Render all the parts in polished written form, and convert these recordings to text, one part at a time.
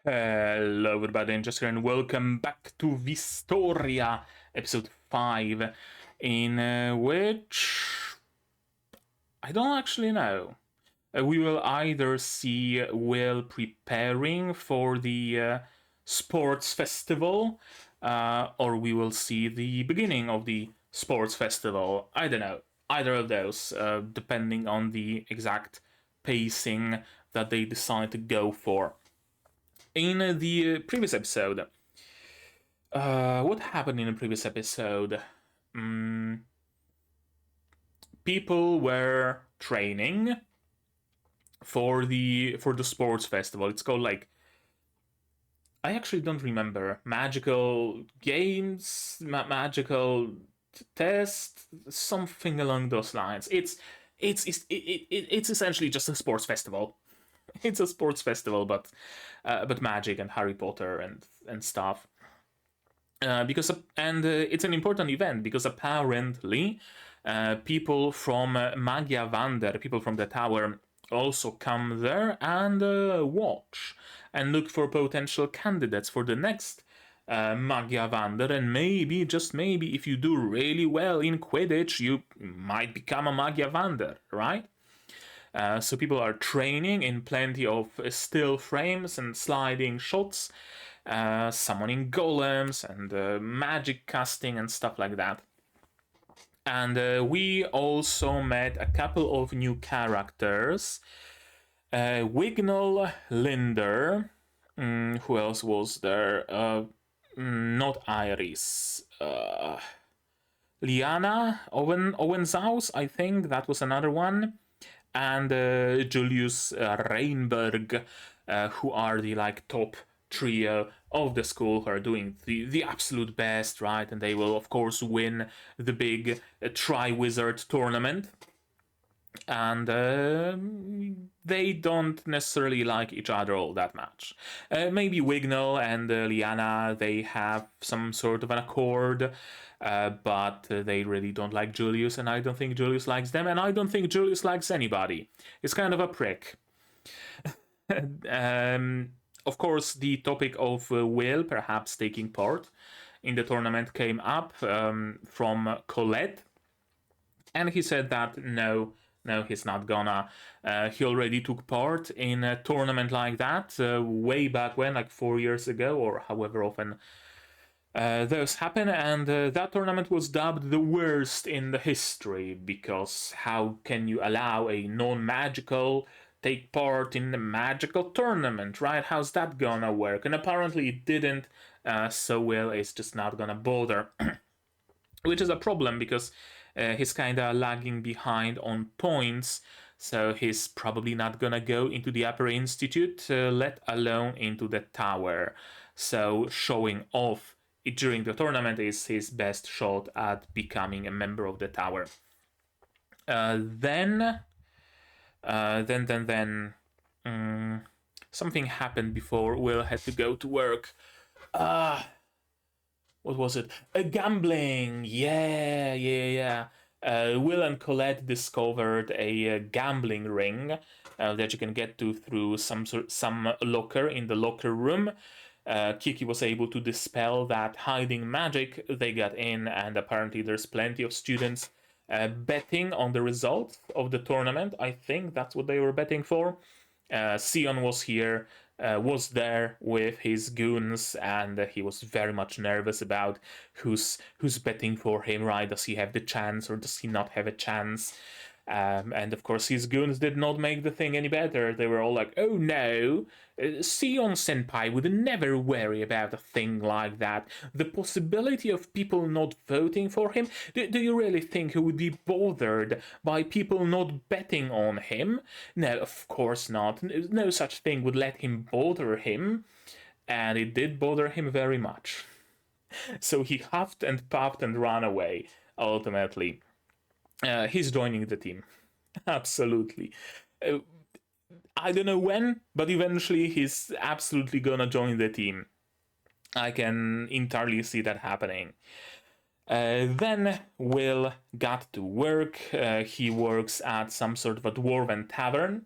Hello everybody, and just here, and welcome back to Wistoria, episode 5, in which I don't actually know. We will either see Will preparing for the sports festival, or we will see the beginning of the sports festival. I don't know. Either of those, depending on the exact pacing that they decide to go for. In the previous episode, what happened in the previous episode? People were training for the sports festival. It's called, like, I actually don't remember, magical games, magical test, something along those lines. It's essentially just a sports festival. It's a sports festival, but magic and Harry Potter and stuff. Because it's an important event because apparently people from Magia Wander, people from the tower, also come there and watch and look for potential candidates for the next Magia Wander, and maybe, just maybe, if you do really well in Quidditch, you might become a Magia Wander, right? So people are training in plenty of still frames and sliding shots, summoning golems and magic casting and stuff like that. And we also met a couple of new characters. Wignall Linder. Who else was there? Not Iris. Liana Owenzaus, I think that was another one. And Julius Reinberg, who are the top trio of the school, who are doing the absolute best, right? And they will, of course, win the big Tri-Wizard tournament. And they don't necessarily like each other all that much. Maybe Wignall and Liana, they have some sort of an accord, but they really don't like Julius, and I don't think Julius likes them, and I don't think Julius likes anybody. It's kind of a prick. Of course, the topic of Will perhaps taking part in the tournament came up from Colette, and he said that no, he's not gonna. He already took part in a tournament like that way back when, like 4 years ago, or however often those happen, and that tournament was dubbed the worst in the history, because how can you allow a non-magical take part in a magical tournament, right? How's that gonna work? And apparently it didn't, so Will is just not gonna bother. Which is a problem, because he's kinda lagging behind on points, so he's probably not gonna go into the Upper Institute, let alone into the tower. So showing off during the tournament is his best shot at becoming a member of the tower. Then something happened before Will had to go to work. What was it? Gambling. Yeah. Will and Colette discovered a gambling ring that you can get to through some locker in the locker room. Kiki was able to dispel that hiding magic. They got in, and apparently there's plenty of students betting on the results of the tournament. I think that's what they were betting for. Sion was here, was there with his goons, and he was very much nervous about who's betting for him, right? Does he have the chance, or does he not have a chance? And of course, his goons did not make the thing any better. They were all like, oh no, Sion Senpai would never worry about a thing like that. The possibility of people not voting for him? Do you really think he would be bothered by people not betting on him? No, of course not. No such thing would let him bother him. And it did bother him very much. So he huffed and puffed and ran away, ultimately. He's joining the team. Absolutely. I don't know when, but eventually he's absolutely gonna join the team. I can entirely see that happening. Then Will got to work. He works at some sort of a dwarven tavern.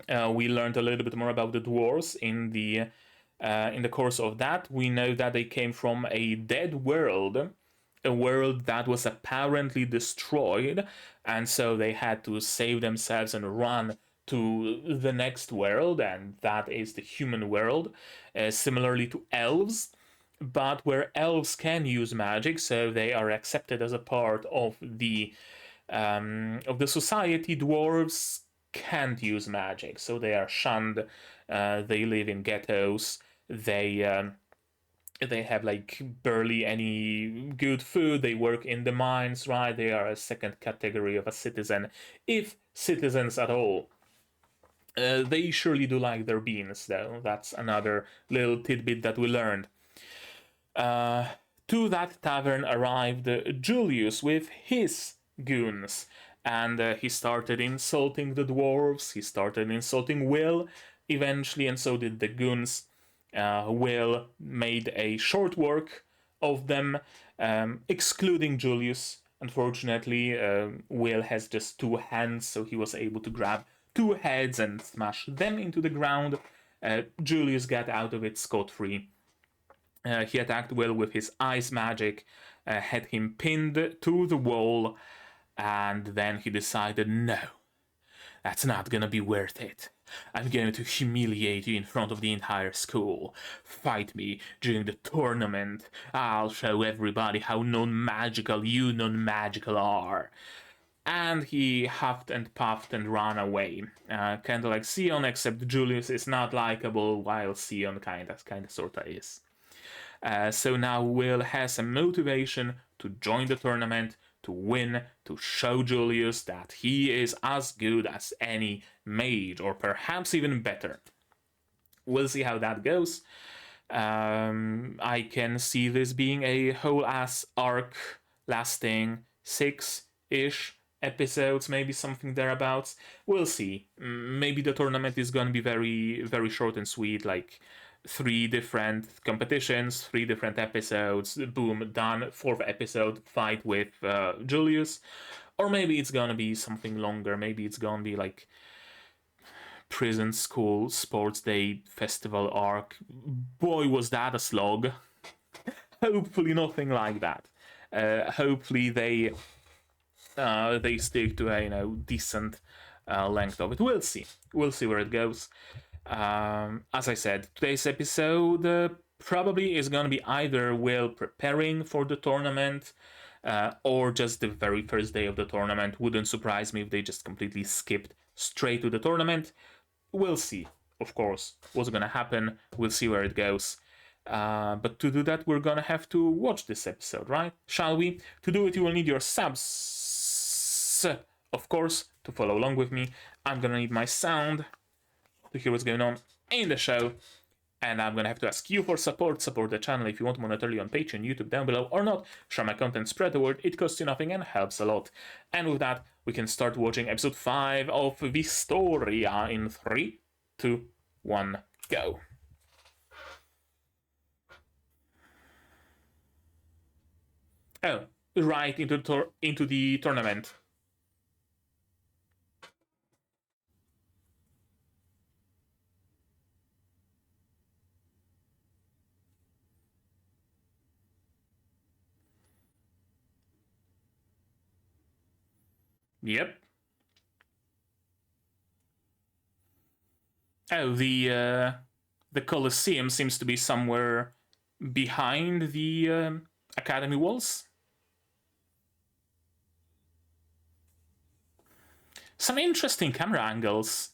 We learned a little bit more about the dwarves in the course of that. We know that they came from a dead world, a world that was apparently destroyed, and so they had to save themselves and run to the next world, and that is the human world, similarly to elves. But where elves can use magic, so they are accepted as a part of the society, dwarves can't use magic, so they are shunned. They live in ghettos. They have like barely any good food. They work in the mines, right? They are a second category of a citizen, if citizens at all. They surely do like their beans, though. That's another little tidbit that we learned. To that tavern arrived Julius with his goons, and he started insulting the dwarves. He started insulting Will eventually, and so did the goons. Will made a short work of them, excluding Julius. Unfortunately, Will has just two hands, so he was able to grab two heads and smash them into the ground. Julius got out of it scot-free. He attacked Will with his ice magic, had him pinned to the wall, and then he decided, no, that's not gonna be worth it. I'm going to humiliate you in front of the entire school. Fight me during the tournament. I'll show everybody how non-magical you non-magical are. And he huffed and puffed and ran away. Kinda like Sion, except Julius is not likable, while Sion kinda sorta is. So now Will has a motivation to join the tournament, to win, to show Julius that he is as good as any mage, or perhaps even better. We'll see how that goes. I can see this being a whole ass arc lasting 6-ish episodes, maybe something thereabouts. We'll see. Maybe the tournament is gonna be very, very short and sweet, like 3 different competitions, 3 different episodes, boom, done. 4th episode, fight with Julius. Or maybe it's gonna be something longer. Maybe it's gonna be like prison school sports day festival arc. Boy, was that a slog. Hopefully nothing like that. Hopefully they stick to a decent length of it. We'll see. We'll see where it goes. As I said, today's episode probably is going to be either Will preparing for the tournament or just the very first day of the tournament. Wouldn't surprise me if they just completely skipped straight to the tournament. We'll see, of course, what's going to happen. We'll see where it goes. But to do that, we're going to have to watch this episode, right? Shall we? To do it, you will need your subs, of course, to follow along with me. I'm going to need my sound to hear what's going on in the show, and I'm gonna have to ask you for support the channel if you want monetarily on Patreon, YouTube down below, or not. Share my content, spread the word, it costs you nothing and helps a lot. And with that, we can start watching episode 5 of Wistoria in 3, 2, 1, go. Oh, right into the tournament. Yep. Oh, the Colosseum seems to be somewhere behind the academy walls. Some interesting camera angles.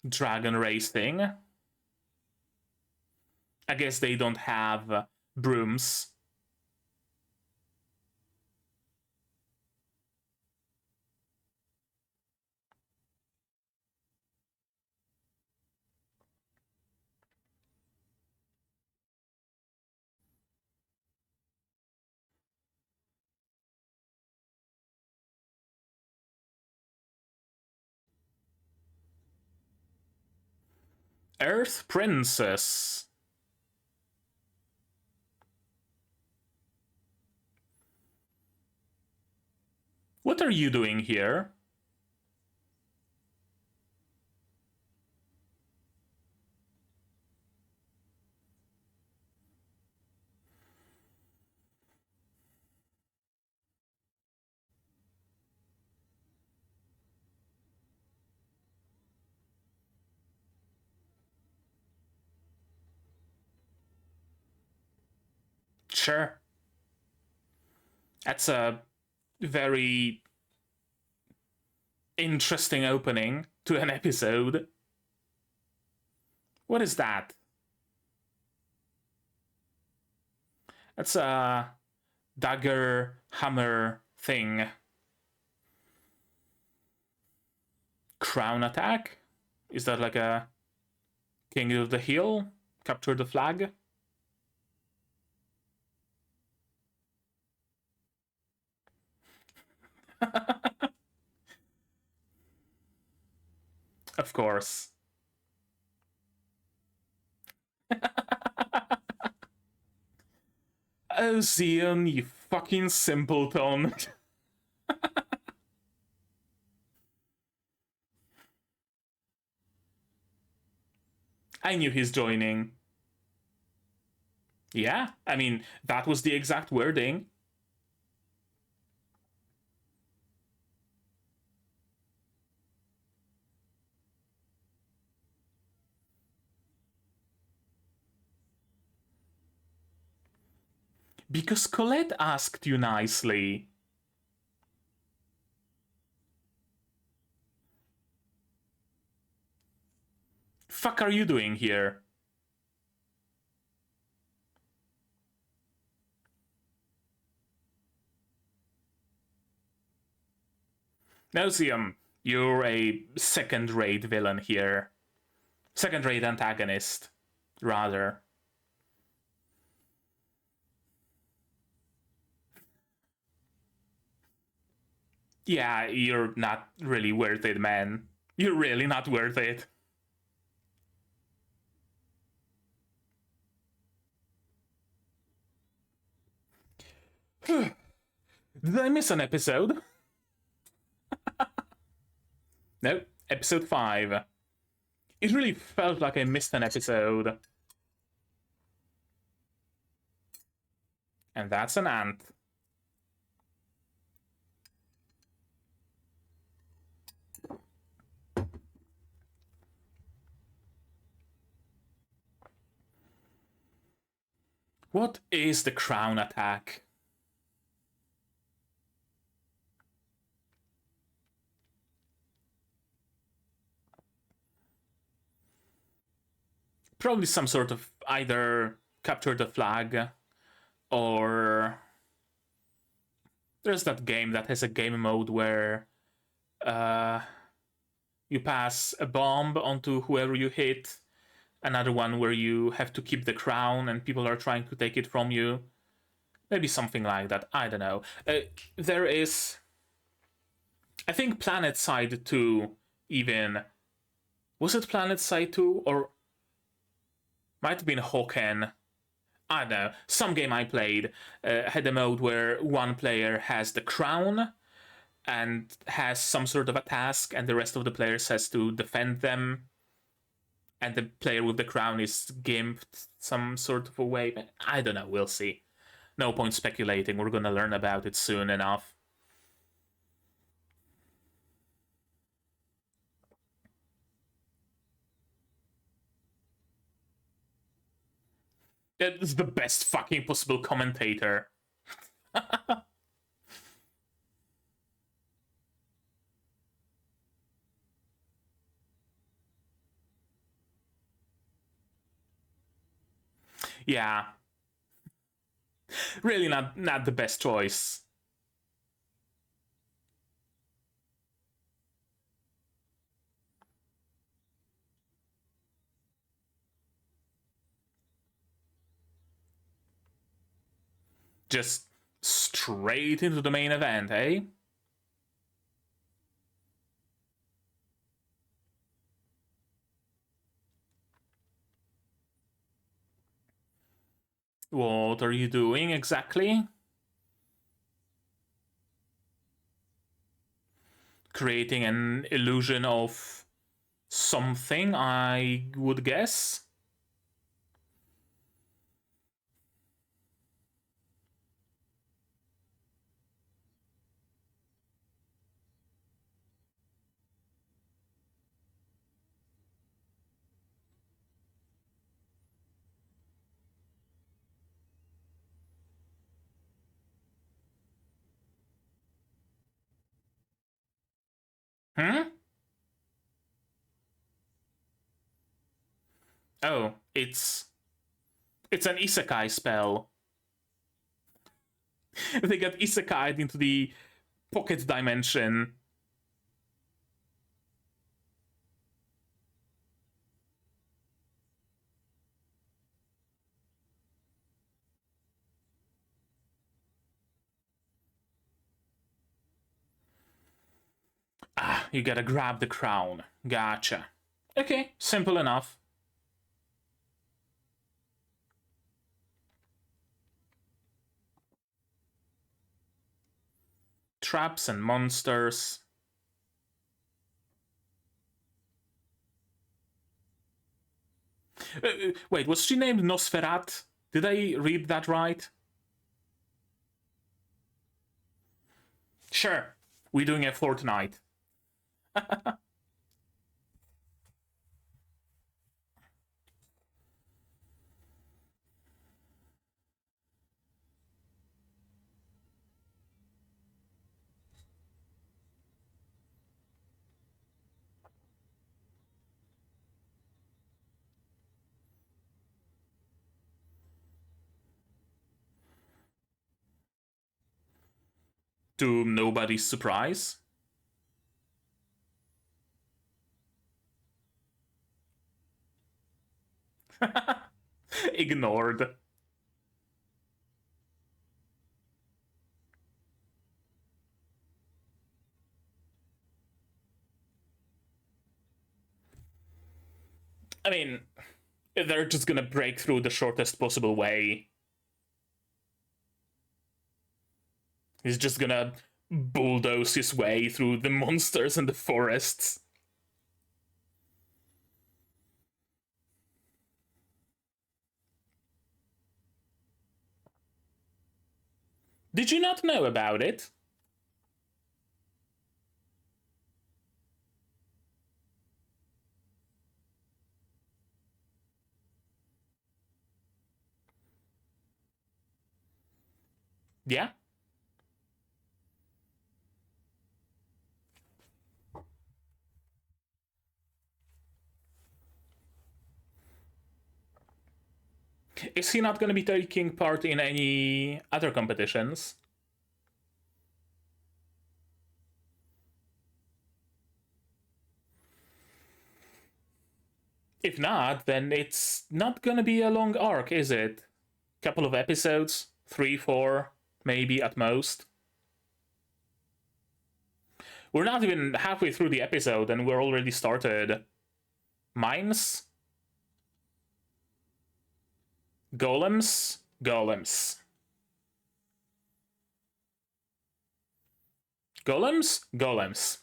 Dragon racing. I guess they don't have brooms. Earth Princess. What are you doing here? Sure. That's a very interesting opening to an episode. What is that? That's a dagger hammer thing. Crown attack? Is that like a King of the Hill? Capture the flag? Of course. Oh, Zion, you fucking simpleton. I knew he's joining. Yeah, I mean, that was the exact wording. Because Colette asked you nicely. Fuck are you doing here? Nauseum, you're a second-rate villain here. Second-rate antagonist, rather. Yeah, you're not really worth it, man. You're really not worth it. Did I miss an episode? No, episode 5. It really felt like I missed an episode. And that's an ant. What is the crown attack? Probably some sort of either capture the flag or there's that game that has a game mode where you pass a bomb onto whoever you hit, another one where you have to keep the crown and people are trying to take it from you. Maybe something like that. I don't know. There is, I think, Planet Side 2 even. Was it Planet Side 2 or might have been Hoken? I don't know. Some game I played had a mode where one player has the crown and has some sort of a task, and the rest of the players has to defend them. And the player with the crown is gimped some sort of a way. I don't know. We'll see. No point speculating. We're gonna learn about it soon enough. That is the best fucking possible commentator. Yeah. Really not the best choice. Just straight into the main event, eh? What are you doing exactly? creating an illusion of something, I would guess. Hmm? Oh, it's an isekai spell. They got isekai'd into the pocket dimension. Ah, you gotta grab the crown. Gotcha. Okay, simple enough. Traps and monsters. Wait, was she named Nosferat? Did I read that right? Sure, we're doing a fortnight. To nobody's surprise. Ignored. I mean, they're just gonna break through the shortest possible way. He's just gonna bulldoze his way through the monsters and the forests. Did you not know about it? Yeah? Is he not going to be taking part in any other competitions? If not, then it's not going to be a long arc, is it? Couple of episodes? 3, 4, maybe at most? We're not even halfway through the episode and we're already started. Mines? Golems? Golems. Golems? Golems.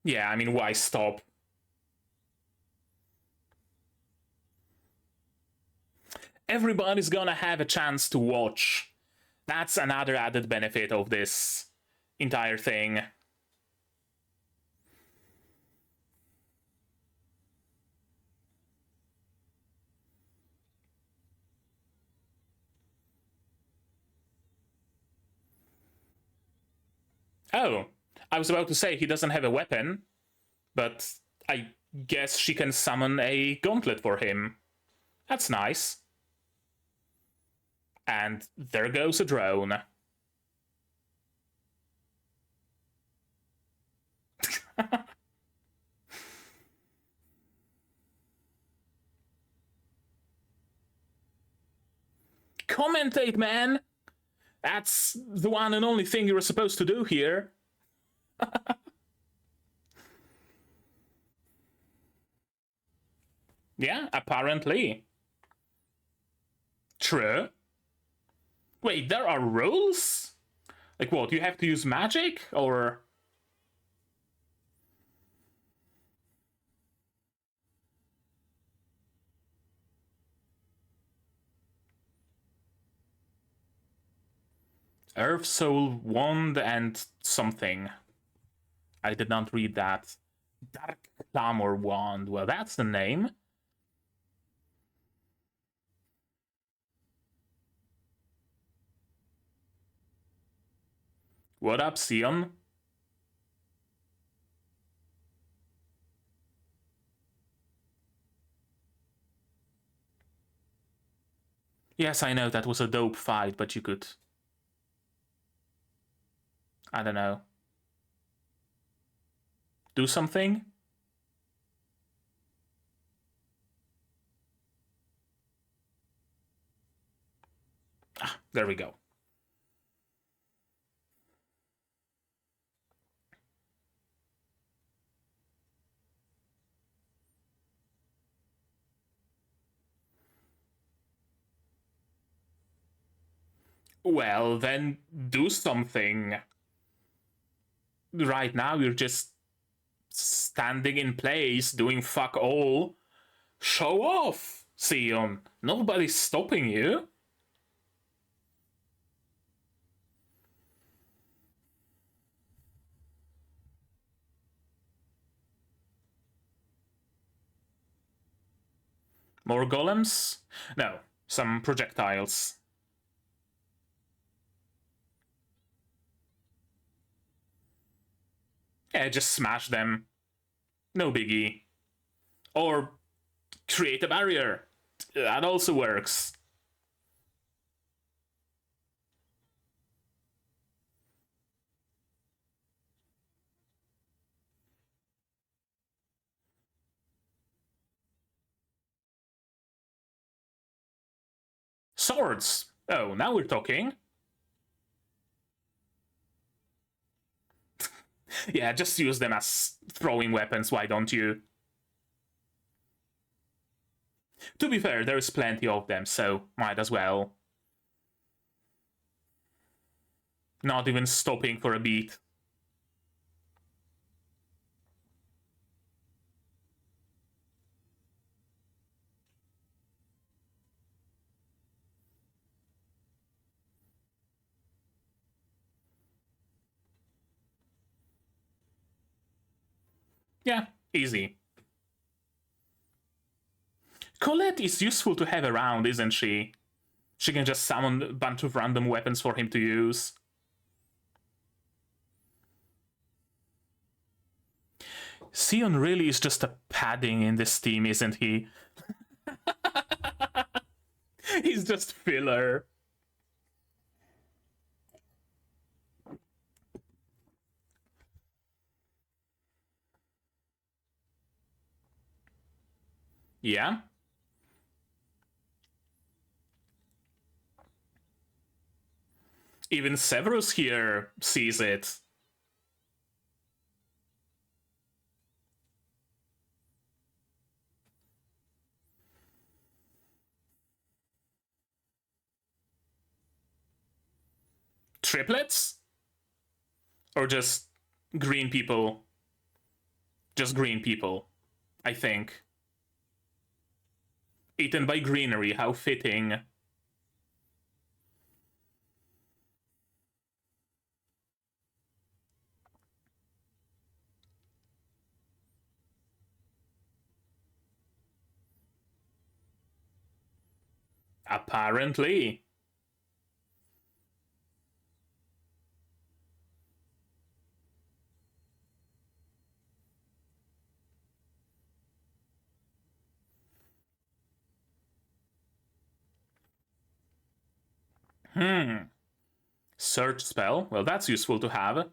Yeah, I mean, why stop? Everybody's gonna have a chance to watch. That's another added benefit of this entire thing. Oh, I was about to say he doesn't have a weapon, but I guess she can summon a gauntlet for him. That's nice. And there goes a drone. Commentate, man! That's the one and only thing you're supposed to do here. Yeah, apparently. True. Wait, there are rules? Like what, you have to use magic? Or... Earth Soul Wand and something. I did not read that. Dark Clamor Wand. Well, that's the name. What up, Sion? Yes, I know that was a dope fight, but you could... I don't know. Do something? Ah, there we go. Well, then do something. Right now, you're just standing in place, doing fuck all. Show off, Sion. Nobody's stopping you. More golems? No, some projectiles. Yeah, just smash them. No biggie. Or create a barrier. That also works. Swords. Oh, now we're talking. Yeah, just use them as throwing weapons, why don't you? To be fair, there's plenty of them, so might as well. Not even stopping for a beat. Yeah, easy. Colette is useful to have around, isn't she? She can just summon a bunch of random weapons for him to use. Sion really is just a padding in this team, isn't he? He's just filler. Yeah? Even Severus here sees it. Triplets? Or just green people? Just green people, I think. Eaten by greenery, how fitting. Apparently. Search spell? Well, that's useful to have.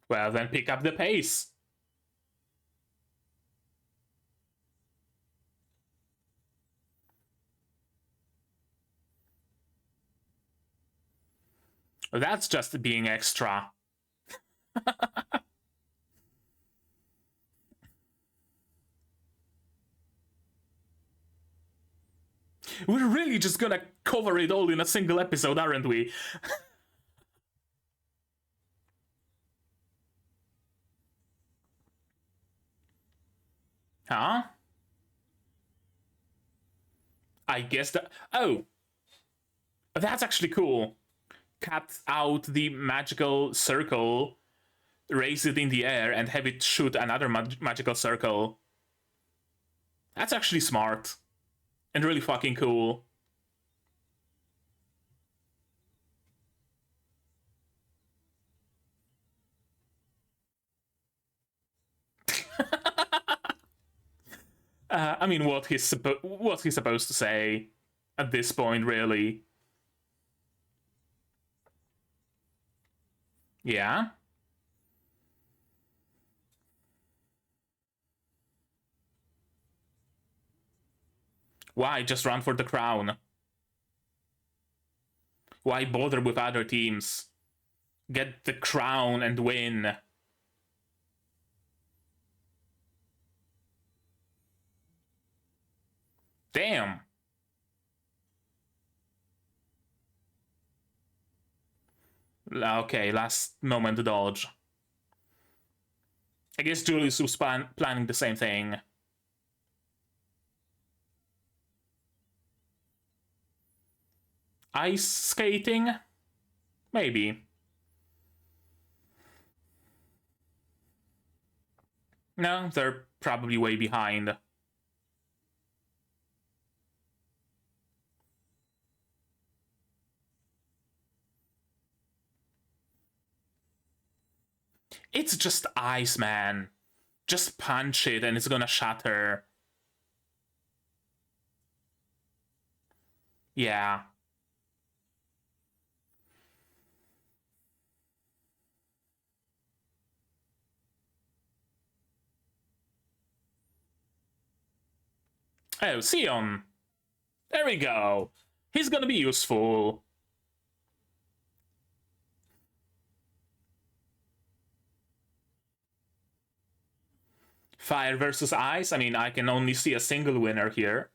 Well, then pick up the pace. That's just being extra. We're really just gonna cover it all in a single episode, aren't we? Huh? I guess that... Oh! That's actually cool. Cut out the magical circle, raise it in the air, and have it shoot another magical circle. That's actually smart. And really fucking cool. I mean, what he's supposed to say at this point, really. Yeah? Why just run for the crown? Why bother with other teams? Get the crown and win. Damn. Okay, last moment dodge. I guess Julius was planning the same thing. Ice skating? Maybe. No, they're probably way behind. It's just ice, man. Just punch it and it's gonna shatter. Yeah. Oh, Sion. There we go. He's gonna be useful. Fire versus ice? I mean, I can only see a single winner here.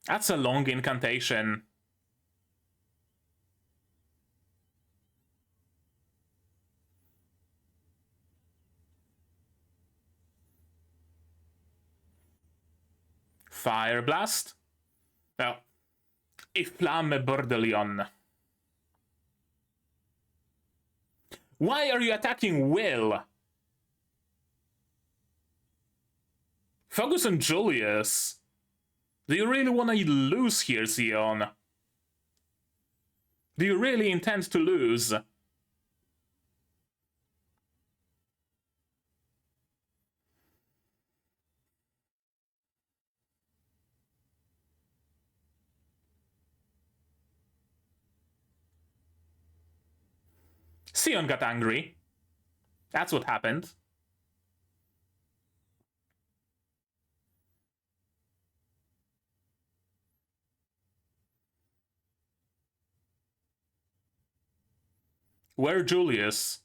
That's a long incantation. Fire blast? Well, Flamme Bordelion. Why are you attacking Will? Focus on Julius. Do you really want to lose here, Sion? Do you really intend to lose? Sion got angry. That's what happened. Where Julius?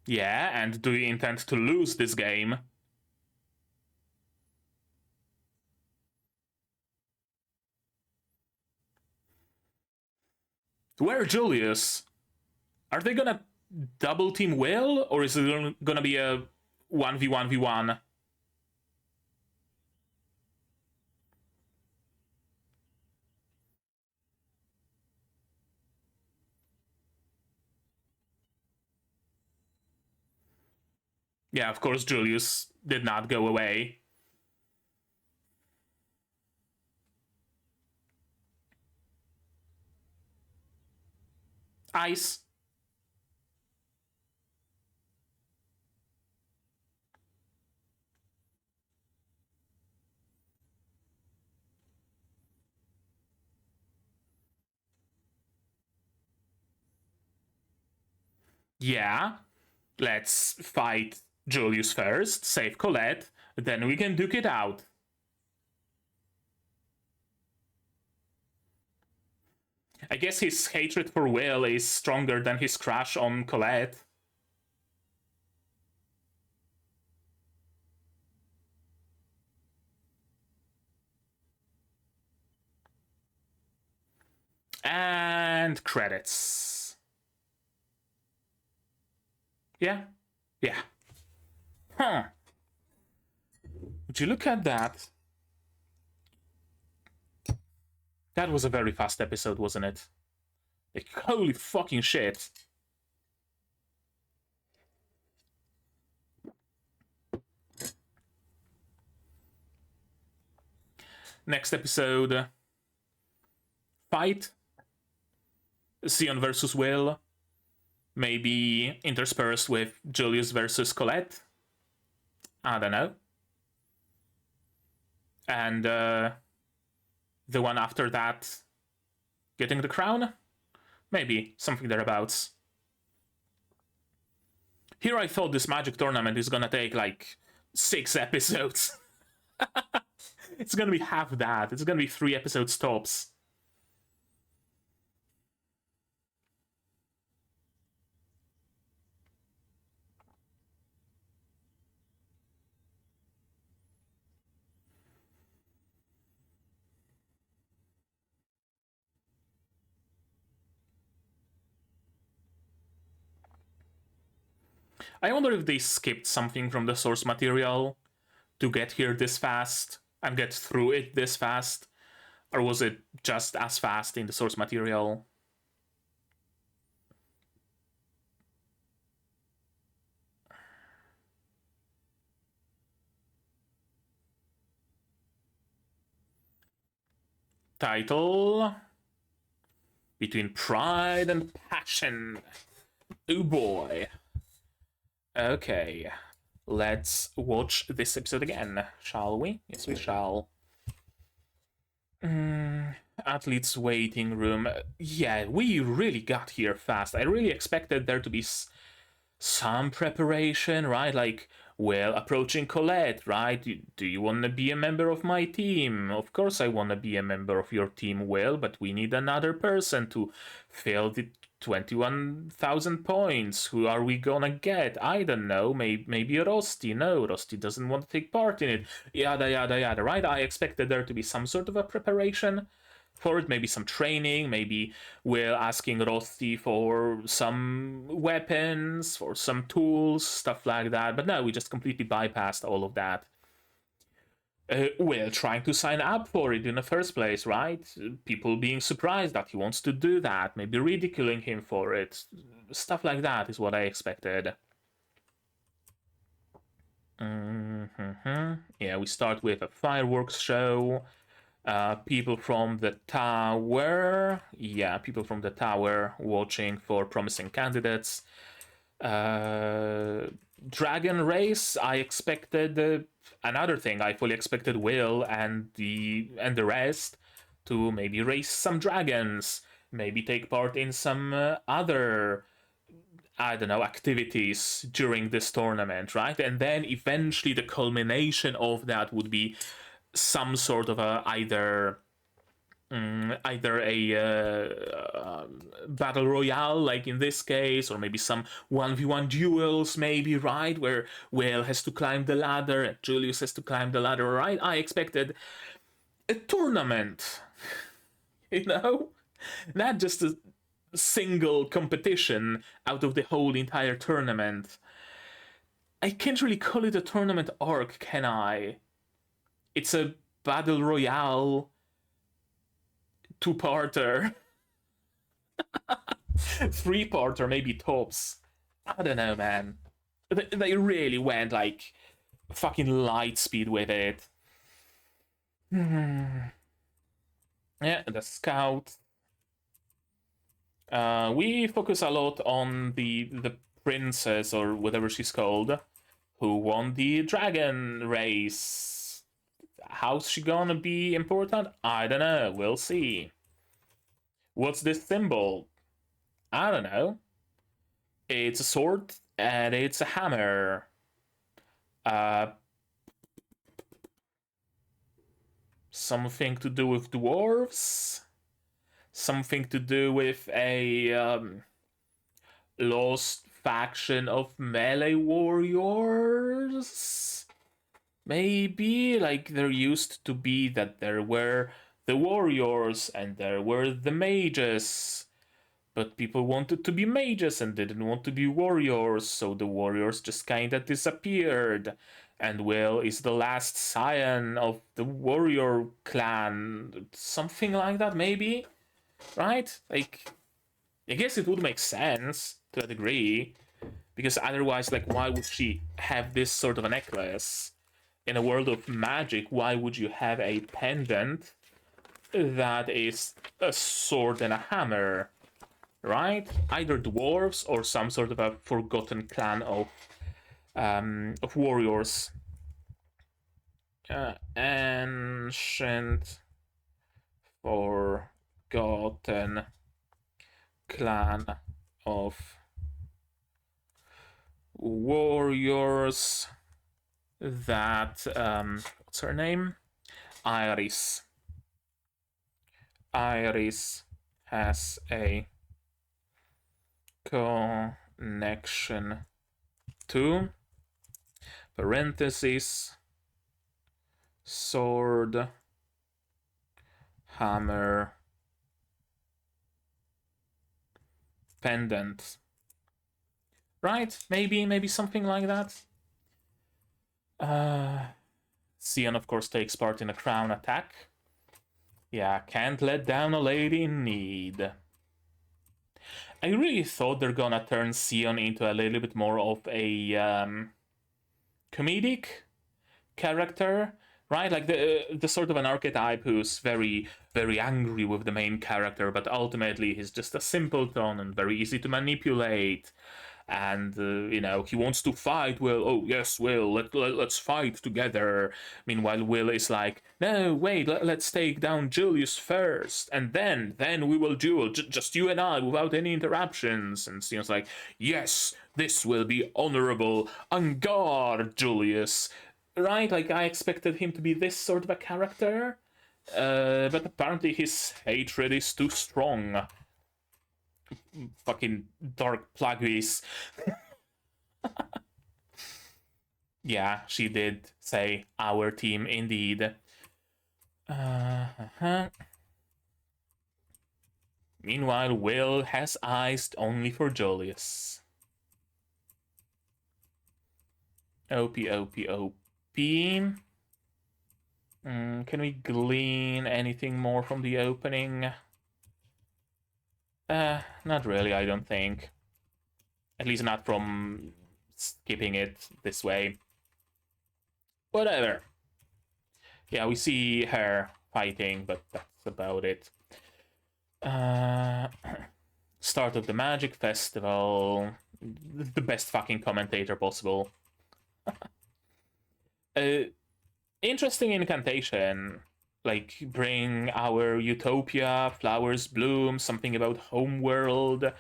Yeah, and do you intend to lose this game? Where Julius? Are they gonna double team Will, or is it gonna be a 1v1v1? Yeah, of course Julius did not go away. Ice. Yeah. Let's fight Julius first, save Colette, then we can duke it out. I guess his hatred for Will is stronger than his crush on Colette. And credits. Yeah? Yeah. Huh. Would you look at that? That was a very fast episode, wasn't it? Like, holy fucking shit. Next episode. Fight. Sion versus Will. Maybe interspersed with Julius versus Colette. I don't know. And the one after that, getting the crown? Maybe, something thereabouts. Here I thought this magic tournament is gonna take like 6 episodes. It's gonna be half that. It's gonna be 3 episodes tops. I wonder if they skipped something from the source material to get here this fast and get through it this fast, or was it just as fast in the source material? Title: Between Pride and Passion. Oh boy. Okay, let's watch this episode again, shall we? Yes, we shall. Athlete's waiting room. Yeah, we really got here fast. I really expected there to be some preparation, right? Like, well, approaching Colette, right? Do you want to be a member of my team? Of course I want to be a member of your team, Will, but we need another person to fill the 21,000 points. Who are we gonna get? I don't know. Maybe Rosti. No, Rosti doesn't want to take part in it. Yada, yada, yada, right? I expected there to be some sort of a preparation for it, maybe some training, maybe we're asking Rosti for some weapons, for some tools, stuff like that. But no, we just completely bypassed all of that. We're trying to sign up for it in the first place, right? People being surprised that he wants to do that, maybe ridiculing him for it. Stuff like that is what I expected. Yeah, we start with a fireworks show. People from the tower. Yeah, people from the tower watching for promising candidates. Dragon race. I expected another thing. I fully expected Will and the rest to maybe race some dragons, maybe take part in some other, I don't know, activities during this tournament, right? And then eventually the culmination of that would be some sort of a either a battle royale, like in this case, or maybe some 1v1 duels, maybe, right, where Will has to climb the ladder and Julius has to climb the ladder, right? I expected a tournament, you know, not just a single competition out of the whole entire tournament. I can't really call it a tournament arc, can I? It's a battle royale two-parter. 3-parter, maybe tops. I don't know, man. They really went like fucking light speed with it. Yeah, the scout. We focus a lot on the princess or whatever she's called, who won the dragon race. How's she gonna be important? I don't know. We'll see. What's this symbol? I don't know. It's a sword and it's a hammer. Something to do with dwarves? Something to do with a lost faction of melee warriors? Maybe, like, there used to be that there were the warriors and there were the mages. But people wanted to be mages and didn't want to be warriors, so the warriors just kinda disappeared. And Will is the last scion of the warrior clan. Something like that, maybe? Right? Like, I guess it would make sense to a degree. Because otherwise, like, why would she have this sort of a necklace? In a world of magic, why would you have a pendant that is a sword and a hammer? Right? Either dwarves or some sort of a forgotten clan of warriors. Ancient forgotten clan of warriors that what's her name? Iris. Iris has a connection to parentheses sword hammer pendant, right? Maybe something like that. Sion of course takes part in a crown attack. Yeah, can't let down a lady in need. I really thought they're gonna turn Sion into a little bit more of a comedic character, right? Like the sort of an archetype who's very, very angry with the main character, but ultimately he's just a simpleton and very easy to manipulate. And you know, he wants to fight Will. Oh yes, Will, let's fight together. Meanwhile, Will is like, no, wait, let's take down Julius first, and then we will duel, just you and I, without any interruptions. And Sion's like, yes, this will be honorable. On guard, Julius. Right? Like, I expected him to be this sort of a character, but apparently his hatred is too strong. Fucking dark plagueis. Yeah, she did say our team indeed. Meanwhile, Will has eyes only for Julius. OP. Can we glean anything more from the opening? Not really, I don't think. At least not from skipping it this way. Whatever. Yeah, we see her fighting, but that's about it. Start of the Magic Festival. The best fucking commentator possible. Interesting incantation. Like, bring our utopia, flowers bloom, something about homeworld.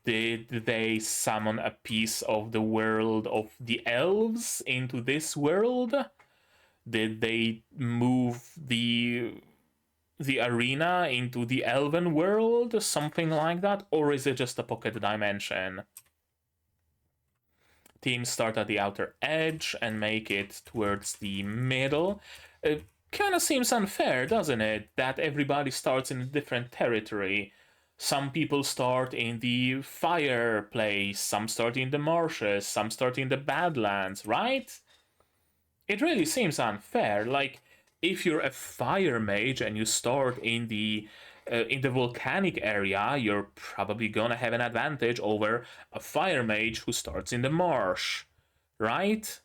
Did they summon a piece of the world of the elves into this world? Did they move the arena into the elven world? Something like that? Or is it just a pocket dimension? Teams start at the outer edge and make it towards the middle. It kind of seems unfair, doesn't it? That everybody starts in a different territory. Some people start in the fireplace, some start in the marshes, some start in the badlands, right? It really seems unfair. Like, if you're a fire mage and you start in the volcanic area, you're probably gonna have an advantage over a fire mage who starts in the marsh, right?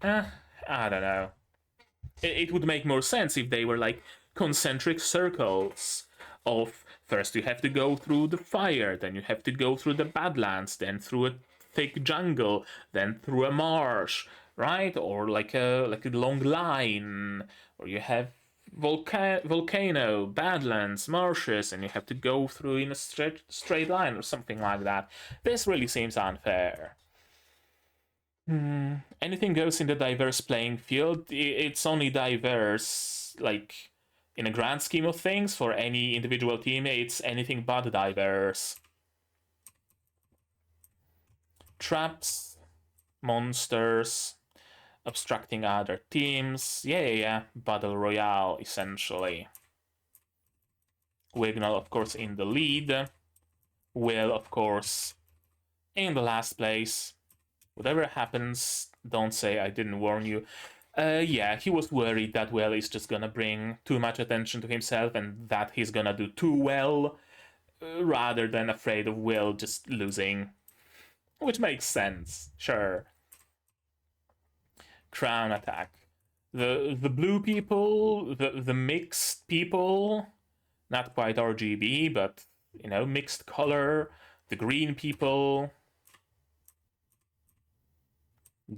I don't know. It would make more sense if they were like concentric circles of first you have to go through the fire, then you have to go through the badlands, then through a thick jungle, then through a marsh, right? Or like a long line, or you have volcano, badlands, marshes, and you have to go through in a straight line or something like that. This really seems unfair. Anything goes in the diverse playing field. It's only diverse, like, in a grand scheme of things. For any individual team, it's anything but diverse. Traps, monsters, obstructing other teams. Yeah. Battle Royale, essentially. Wignall, of course, in the lead. Will, of course, in the last place. Whatever happens, don't say I didn't warn you. Yeah, he was worried that Will is just gonna bring too much attention to himself and that he's gonna do too well, rather than afraid of Will just losing. Which makes sense, sure. Crown attack. The blue people, the mixed people, not quite RGB, but, you know, mixed color. The green people,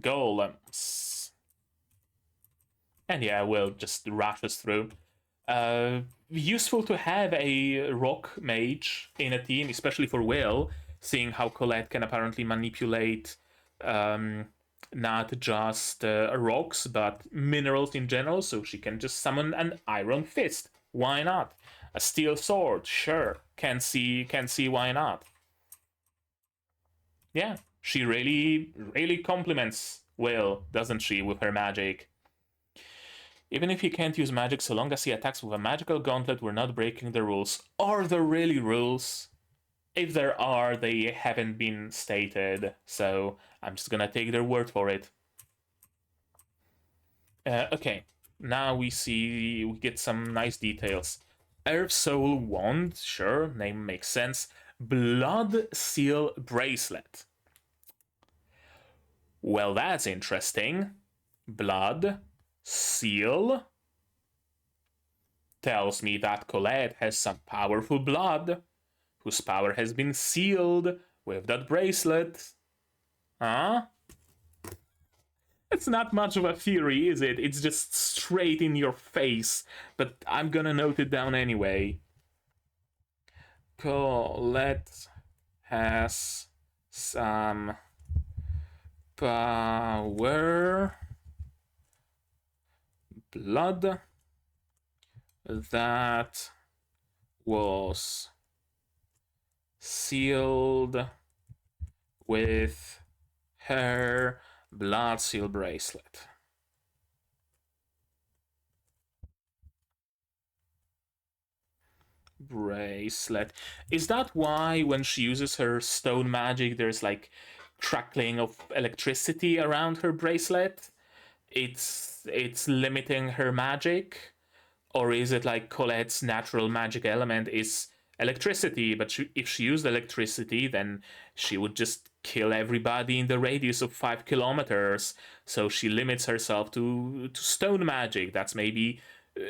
golems. And yeah, Will just rushes through. Useful to have a rock mage in a team, especially for Will, seeing how Colette can apparently manipulate not just rocks, but minerals in general, so she can just summon an iron fist. Why not? A steel sword, sure. Can see why not. Yeah, she really compliments Will, doesn't she, with her magic. Even if he can't use magic, so long as he attacks with a magical gauntlet, we're not breaking the rules. Are there really rules? If there are, they haven't been stated, so I'm just gonna take their word for it. Okay, now we get some nice details. Earth Soul Wand, sure, name makes sense. Blood Seal Bracelet. Well, that's interesting. Blood Seal tells me that Colette has some powerful blood, whose power has been sealed with that bracelet. Huh? It's not much of a theory, is it? It's just straight in your face, but I'm gonna note it down anyway. Colette has some power, blood that was sealed with her blood seal bracelet. Bracelet. Is that why when she uses her stone magic, there's like crackling of electricity around her bracelet? It's limiting her magic? Or is it like Colette's natural magic element is electricity, but if she used electricity, then she would just kill everybody in the radius of 5 kilometers. So she limits herself to stone magic. That's maybe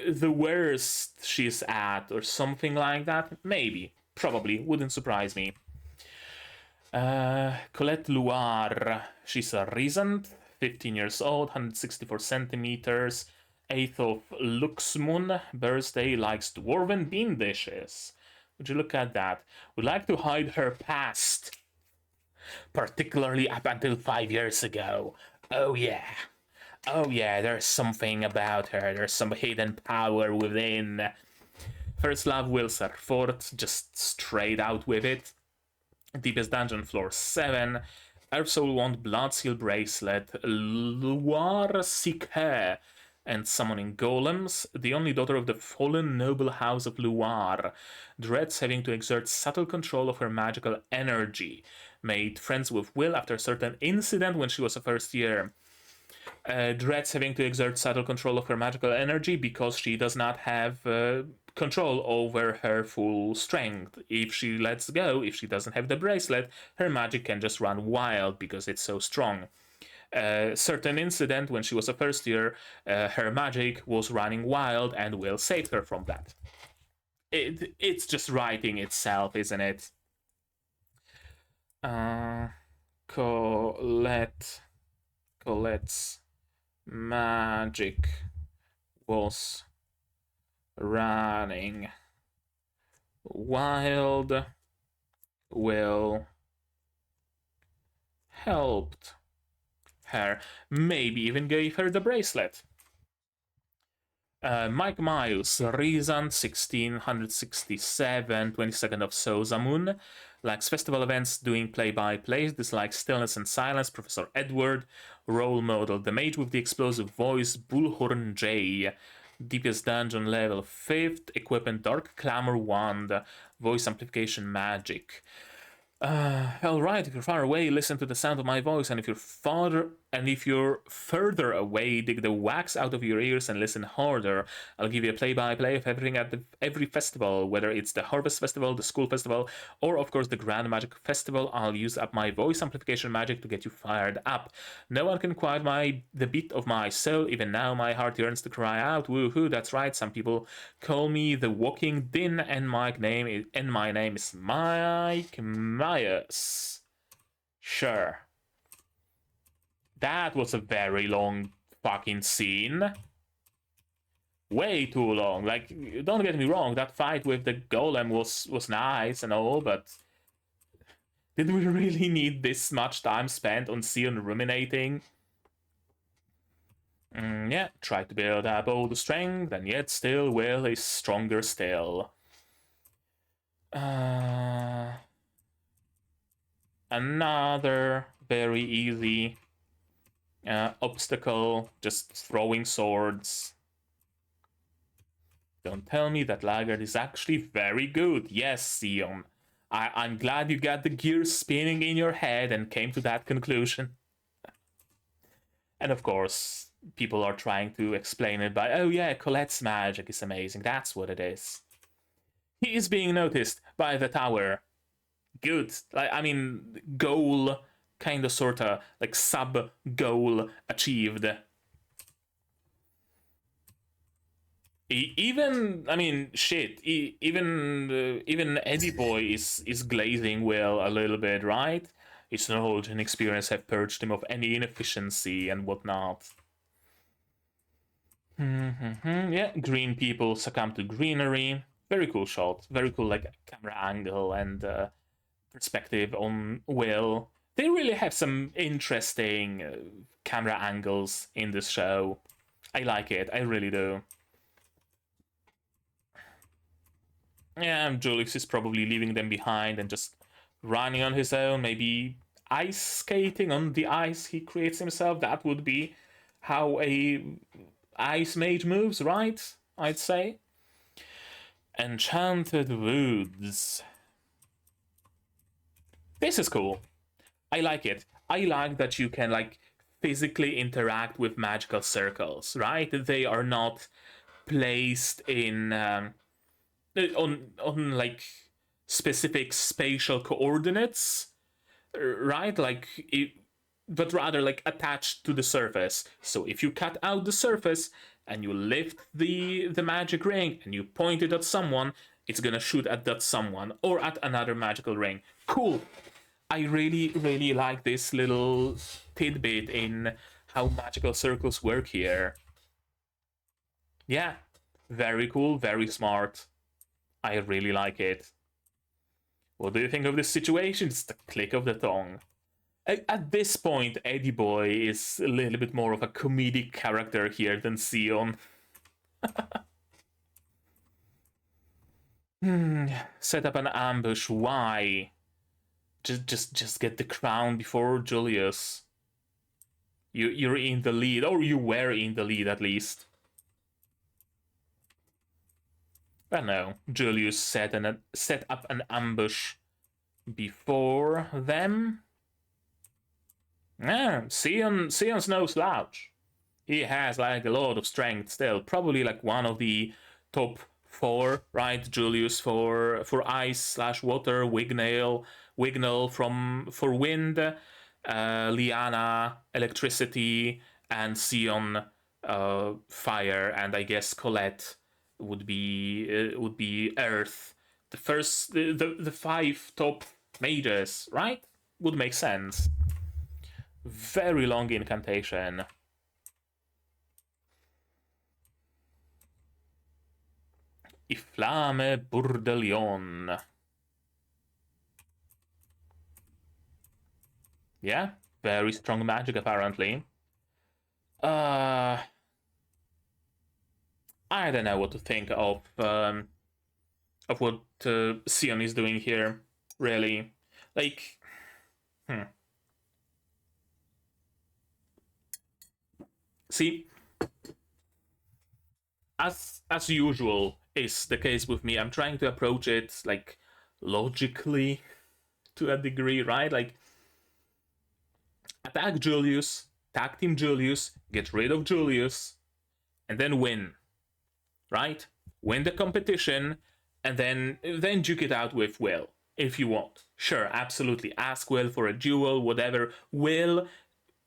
the worst she's at, or something like that. Maybe. Probably. Wouldn't surprise me. Colette Loire. She's a recent, 15 years old, 164 centimeters, 8th of Luxmoon, birthday, likes dwarven bean dishes. Would you look at that? Would like to hide her past, particularly up until 5 years ago. Oh yeah. Oh yeah, there's something about her. There's some hidden power within. First love will serve forth, just straight out with it. Deepest Dungeon, floor 7. Earth Soul Wand, Blood Seal Bracelet, Loire Sique, and Summoning Golems. The only daughter of the fallen noble house of Loire. Dreads having to exert subtle control of her magical energy. Made friends with Will after a certain incident when she was a first year. Dreads having to exert subtle control of her magical energy because she does not have control over her full strength. If she lets go, if she doesn't have the bracelet, her magic can just run wild because it's so strong. Certain incident when she was a first year, her magic was running wild and Will saved her from that. It's just writing itself, isn't it? Colette's magic was running wild. Will helped her. Maybe even gave her the bracelet. Mike Miles, Rizan, 1667, 22nd of Sozamun. Likes festival events, doing play-by-plays, dislikes stillness and silence. Professor Edward, role model, the mage with the explosive voice, Bullhorn J. Deepest dungeon level 5th, equipment Dark Clamor Wand, voice amplification magic. Alright, if you're far away, listen to the sound of my voice, and if you're further away, dig the wax out of your ears and listen harder. I'll give you a play-by-play of everything at every festival, whether it's the Harvest Festival, the School Festival, or of course the Grand Magic Festival. I'll use up my voice amplification magic to get you fired up. No one can quiet the beat of my soul. Even now my heart yearns to cry out. Woohoo, that's right, some people call me the Walking Din, and my name is Mike Myers. Sure. That was a very long fucking scene. Way too long. Like, don't get me wrong, that fight with the golem was nice and all, but did we really need this much time spent on Sion ruminating? Yeah, try to build up all the strength, and yet still Will is stronger still. Another very easy obstacle, just throwing swords. Don't tell me that Laggard is actually very good. Yes, Sion. I'm glad you got the gears spinning in your head and came to that conclusion. And of course, people are trying to explain it by, oh yeah, Colette's magic is amazing. That's what it is. He is being noticed by the tower. Good. Like, I mean, goal, kind of, sorta, like sub-goal achieved. Even, I mean, shit, even Eddie Boy is glazing Will a little bit, right? His knowledge and experience have purged him of any inefficiency and whatnot. Yeah, green people succumb to greenery. Very cool shot. Very cool, like, camera angle and perspective on Will. They really have some interesting camera angles in this show. I like it. I really do. Yeah, Julius is probably leaving them behind and just running on his own, maybe ice skating on the ice he creates himself. That would be how a ice mage moves, right? I'd say. Enchanted Woods. This is cool. I like it. I like that you can, like, physically interact with magical circles, right? They are not placed in on like specific spatial coordinates, right? Like but rather like attached to the surface. So if you cut out the surface and you lift the magic ring and you point it at someone, it's gonna shoot at that someone or at another magical ring. Cool. I really like this little tidbit in how magical circles work here. Yeah, very cool, very smart. I really like it. What do you think of this situation? It's the click of the tongue. At this point, Eddie Boy is a little bit more of a comedic character here than Sion. Set up an ambush. Why? Just get the crown before Julius. You're in the lead, or you were in the lead at least. But no, Julius set up an ambush before them. Yeah, Sion's no slouch. He has like a lot of strength still. Probably like one of the top 4, right? Julius for ice / water, Wignale for wind, Liana electricity, and Sion fire, and I guess Colette would be earth. The 5 top mages, right? Would make sense. Very long incantation. Iflame Burdelion. Yeah, very strong magic, apparently. I don't know what to think of what Sion is doing here, really. Like, See, as usual is the case with me, I'm trying to approach it like logically to a degree, right? Like, attack Julius, tag team Julius, get rid of Julius, and then win, right? Win the competition, and then duke it out with Will if you want. Sure, absolutely. Ask Will for a duel, whatever. Will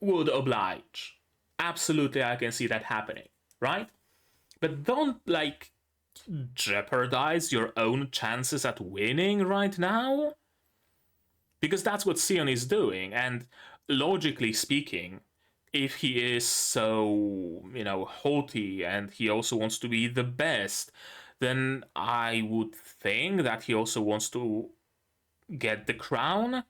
would oblige. Absolutely, I can see that happening, right? But don't like jeopardize your own chances at winning right now, because that's what Sion is doing. And logically speaking, if he is so, haughty and he also wants to be the best, then I would think that he also wants to get the crown.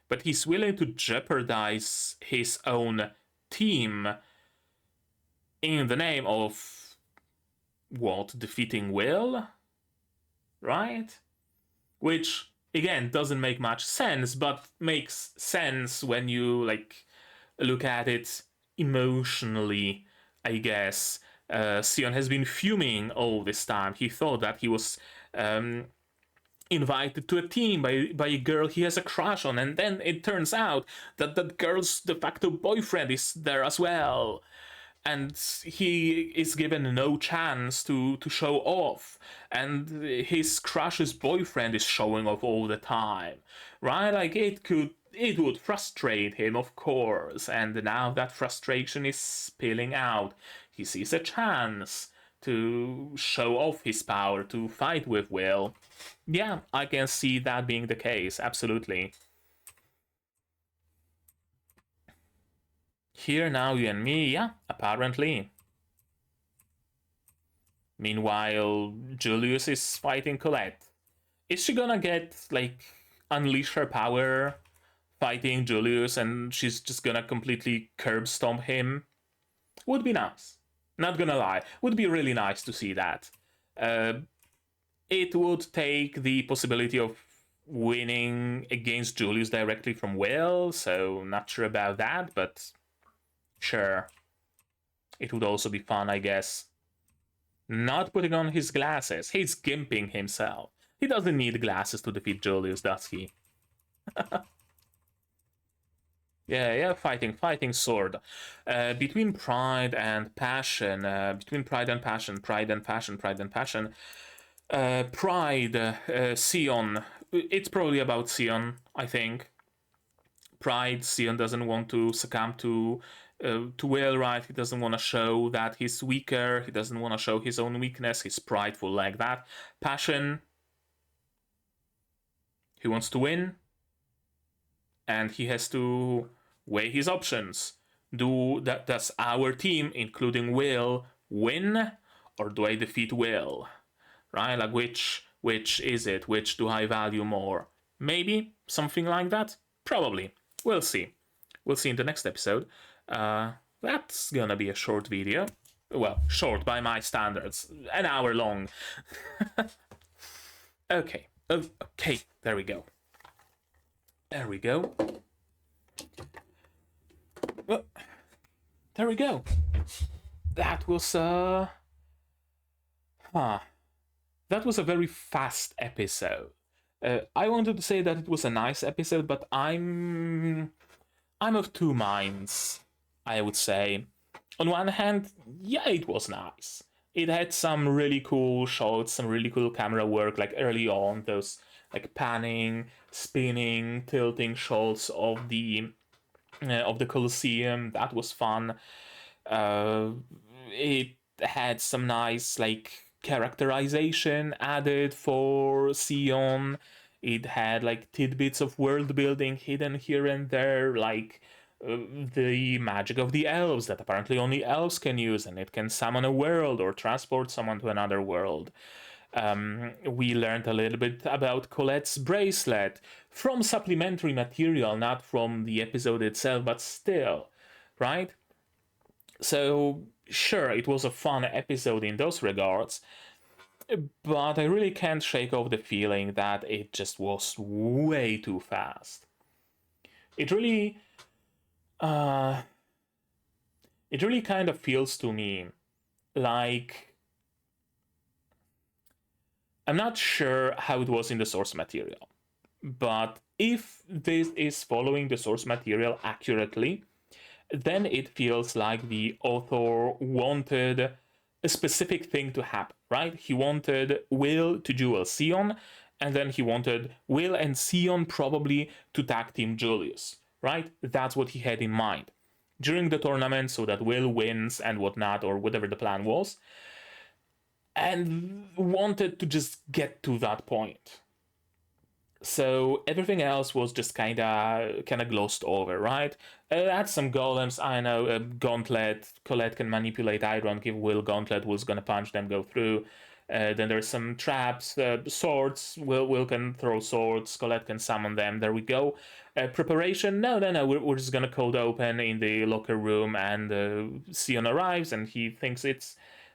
But he's willing to jeopardize his own team in the name of what? Defeating Will? Right? Which, again, doesn't make much sense, but makes sense when you, look at it emotionally, I guess. Sion has been fuming all this time. He thought that he was invited to a team by a girl he has a crush on, and then it turns out that that girl's de facto boyfriend is there as well. And he is given no chance to show off, and his crush's boyfriend is showing off all the time, right? Like, it would frustrate him, of course, and now that frustration is spilling out. He sees a chance to show off his power, to fight with Will. Yeah, I can see that being the case, absolutely. Here now, you and me, yeah, apparently. Meanwhile, Julius is fighting Colette. Is she gonna unleash her power fighting Julius, and she's just gonna completely curb stomp him? Would be nice. Not gonna lie. Would be really nice to see that. It would take the possibility of winning against Julius directly from Will, so not sure about that, but sure. It would also be fun, I guess. Not putting on his glasses. He's gimping himself. He doesn't need glasses to defeat Julius, does he? Yeah, fighting sword. Between pride and passion, Sion. It's probably about Sion, I think. Pride, Sion doesn't want to succumb to Will, right? He doesn't want to show that he's weaker. He doesn't want to show his own weakness. He's prideful like that. Passion. He wants to win. And he has to weigh his options. Does our team, including Will, win? Or do I defeat Will? Right? Like, which is it? Which do I value more? Maybe something like that? Probably. We'll see. We'll see in the next episode. That's gonna be a short video. Well, short by my standards. An hour long. Okay. Okay, there we go. There we go. Well, there we go. That was that was a very fast episode. I wanted to say that it was a nice episode, but I'm of two minds, I would say. On one hand, yeah, it was nice. It had some really cool shots, some really cool camera work, like early on, those panning, spinning, tilting shots of the Colosseum. That was fun. It had some nice characterization added for Sion. It had tidbits of world building hidden here and there, the magic of the elves that apparently only elves can use, and it can summon a world or transport someone to another world. We learned a little bit about Colette's bracelet. from supplementary material, not from the episode itself, but still, right? So, sure, it was a fun episode in those regards, but I really can't shake off the feeling that it just was way too fast. It really kind of feels to me like, I'm not sure how it was in the source material, but if this is following the source material accurately, then it feels like the author wanted a specific thing to happen, right? He wanted Will to duel Sion, and then he wanted Will and Sion probably to tag team Julius, right? That's what he had in mind during the tournament, so that Will wins and whatnot, or whatever the plan was, and wanted to just get to that point. So everything else was just kind of glossed over, right? Add some golems, I know, Gauntlet, Colette can manipulate iron, give Will Gauntlet, Will's gonna punch them, go through. Then there's some traps, swords, Will can throw swords, Colette can summon them, there we go. Preparation, no, we're just gonna cold open in the locker room, and Sion arrives, and he thinks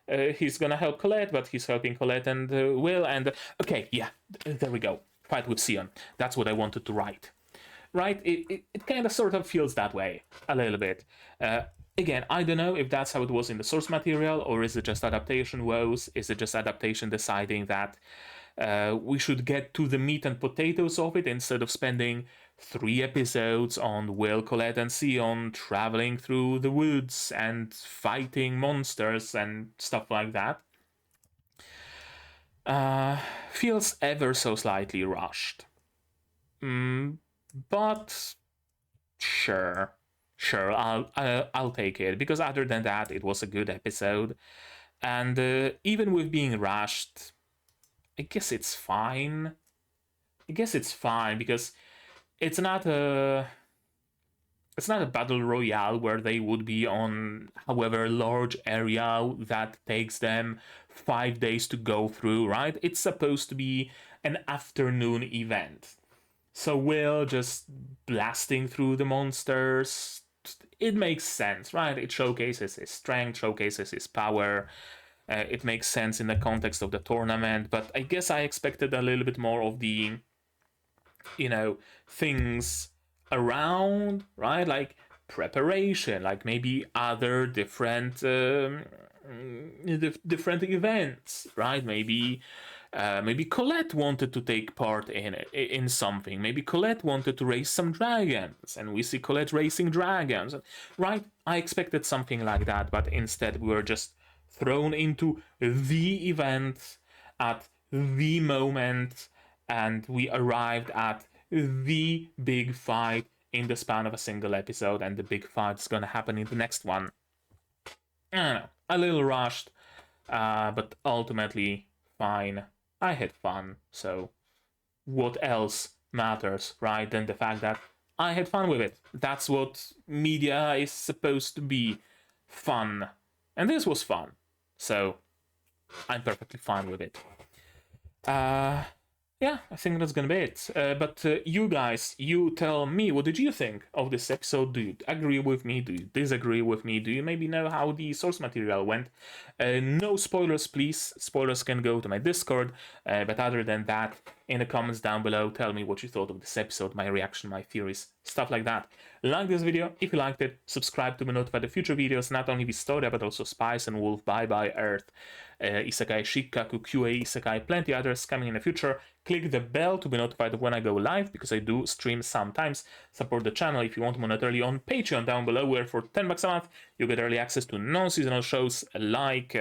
he's gonna help Colette, but he's helping Colette and Will, and okay, yeah, there we go. Fight with Sion. That's what I wanted to write. Right? It kind of sort of feels that way, a little bit. Again, I don't know if that's how it was in the source material, or is it just adaptation woes? Is it just adaptation deciding that we should get to the meat and potatoes of it instead of spending 3 episodes on Will, Colette, and Sion traveling through the woods and fighting monsters and stuff like that? Feels ever so slightly rushed. But sure, I'll take it, because other than that, it was a good episode, and even with being rushed, I guess it's fine. Because it's not a battle royale where they would be on however large area that takes them 5 days to go through, right? It's supposed to be an afternoon event. So Will just blasting through the monsters, it makes sense, right? It showcases his strength, showcases his power. It makes sense in the context of the tournament, but I guess I expected a little bit more of the, things around, right? Like preparation, like maybe other different events, right? Maybe Colette wanted to take part in something. Maybe Colette wanted to race some dragons, and we see Colette racing dragons, right? I expected something like that, but instead we were just thrown into the event at the moment, and we arrived at the big fight in the span of a single episode, and the big fight is gonna happen in the next one. I don't know, a little rushed, but ultimately fine. I had fun, so what else matters, right, than the fact that I had fun with it. That's what media is supposed to be, fun. And this was fun, so I'm perfectly fine with it. Yeah, I think that's gonna be it. But you guys, you tell me, what did you think of this episode? Do you agree with me? Do you disagree with me? Do you maybe know how the source material went? No spoilers, please. Spoilers can go to my Discord. But other than that, in the comments down below, tell me what you thought of this episode, my reaction, my theories, stuff like that. Like this video if you liked it. Subscribe to be notified of future videos, not only Wistoria, but also Spice and Wolf, Bye Bye Earth, Isekai Shikaku, QA Isekai, plenty others coming in the future. Click the bell to be notified of when I go live, because I do stream sometimes. Support the channel if you want monetarily on Patreon down below, where for $10 a month you get early access to non-seasonal shows like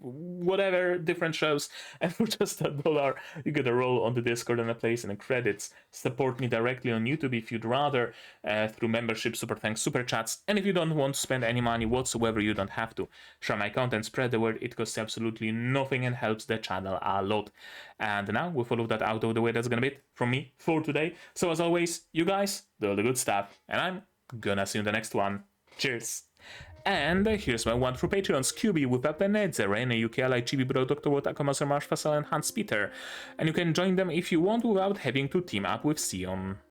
whatever different shows, and for just $1 you get a role on the Discord and a place in the credits. Support me directly on YouTube if you'd rather, through membership, super thanks, super chats, and if you don't want to spend any money whatsoever, you don't have to. Share my content, spread the word, it costs absolutely nothing and helps the channel a lot. And now, with all of that out of the way, that's gonna be it from me for today. So as always, you guys do all the good stuff, and I'm gonna see you in the next one. Cheers! And here's my one for Patreons: QB, Without the Ned, Zerena, UKLI, Chibi Bro, Dr. Wotaka, Master Marsh, Fassel, and Hans Peter. And you can join them if you want without having to team up with Sion.